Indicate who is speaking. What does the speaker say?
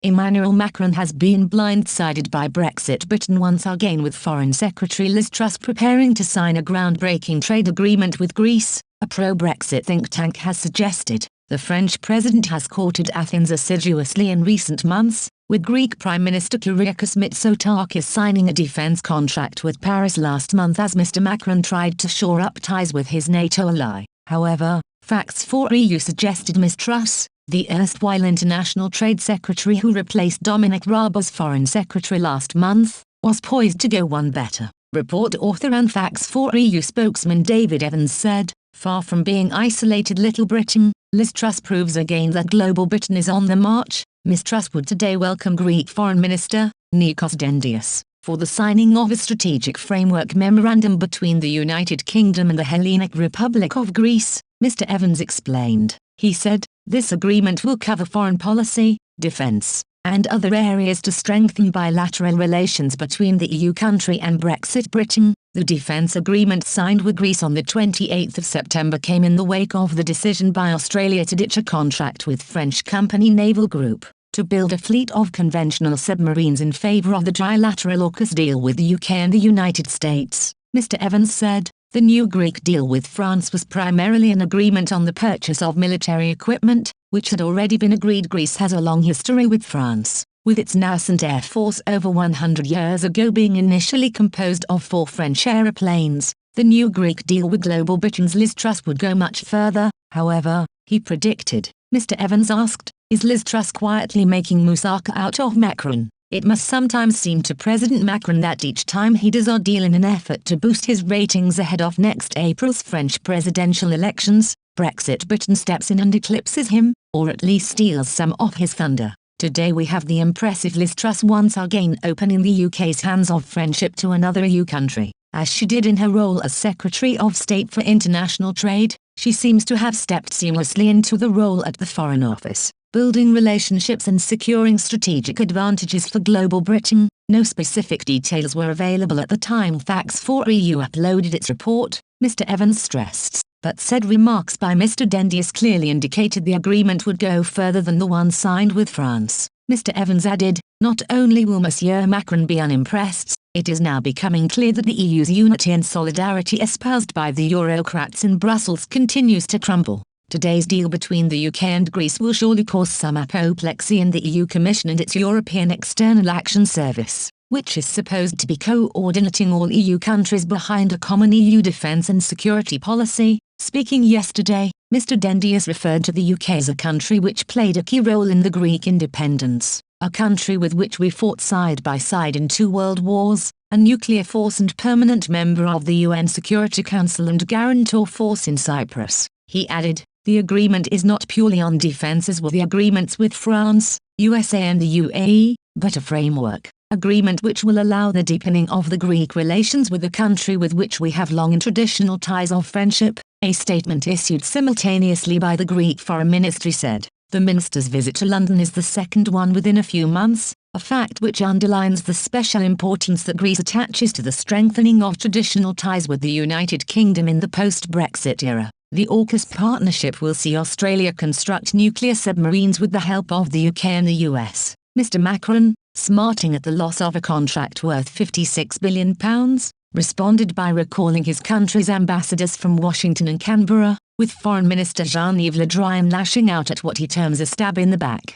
Speaker 1: Emmanuel Macron has been blindsided by Brexit Britain once again, with Foreign Secretary Liz Truss preparing to sign a groundbreaking trade agreement with Greece, a pro-Brexit think tank has suggested. The French president has courted Athens assiduously in recent months, with Greek Prime Minister Kyriakos Mitsotakis signing a defence contract with Paris last month as Mr Macron tried to shore up ties with his NATO ally. However, Facts for EU suggested Ms Truss, the erstwhile International Trade Secretary who replaced Dominic Raab as Foreign Secretary last month, was poised to go one better. Report author and Facts for EU spokesman David Evans said, "Far from being isolated Little Britain, Liz Truss proves again that global Britain is on the march." Ms Truss would today welcome Greek Foreign Minister, Nikos Dendias, for the signing of a strategic framework memorandum between the United Kingdom and the Hellenic Republic of Greece, Mr Evans explained. He said, "This agreement will cover foreign policy, defence, and other areas to strengthen bilateral relations between the EU country and Brexit Britain." The defence agreement signed with Greece on the 28th of September came in the wake of the decision by Australia to ditch a contract with French company Naval Group to build a fleet of conventional submarines in favour of the trilateral AUKUS deal with the UK and the United States. Mr Evans said, "The new Greek deal with France was primarily an agreement on the purchase of military equipment, which had already been agreed." Greece has a long history with France, with its nascent air force over 100 years ago being initially composed of 4 French aeroplanes. The new Greek deal with global Britain's Liz Truss would go much further, however, he predicted. Mr Evans asked, "Is Liz Truss quietly making moussaka out of Macron? It must sometimes seem to President Macron that each time he does a deal in an effort to boost his ratings ahead of next April's French presidential elections, Brexit Britain steps in and eclipses him, or at least steals some of his thunder." Today we have the impressive Liz Truss once again opening the UK's hands of friendship to another EU country. As she did in her role as Secretary of State for International Trade, she seems to have stepped seamlessly into the role at the Foreign Office, building relationships and securing strategic advantages for global Britain. No specific details were available at the time Facts for EU uploaded its report, Mr Evans stressed, but said remarks by Mr Dendias clearly indicated the agreement would go further than the one signed with France. Mr Evans added, "Not only will Monsieur Macron be unimpressed, it is now becoming clear that the EU's unity and solidarity espoused by the Eurocrats in Brussels continues to crumble." Today's deal between the UK and Greece will surely cause some apoplexy in the EU Commission and its European External Action Service, which is supposed to be coordinating all EU countries behind a common EU defence and security policy. Speaking yesterday, Mr Dendias referred to the UK as a country which played a key role in the Greek independence, a country with which we fought side by side in 2 world wars, a nuclear force and permanent member of the UN Security Council and guarantor force in Cyprus. He added, "The agreement is not purely on defence as were the agreements with France, USA and the UAE, but a framework agreement which will allow the deepening of the Greek relations with a country with which we have long and traditional ties of friendship." A statement issued simultaneously by the Greek Foreign Ministry said, "The Minister's visit to London is the second one within a few months, a fact which underlines the special importance that Greece attaches to the strengthening of traditional ties with the United Kingdom in the post-Brexit era." The AUKUS partnership will see Australia construct nuclear submarines with the help of the UK and the US. Mr Macron, smarting at the loss of a contract worth £56 billion, responded by recalling his country's ambassadors from Washington and Canberra, with Foreign Minister Jean-Yves Le Drian lashing out at what he terms a stab in the back.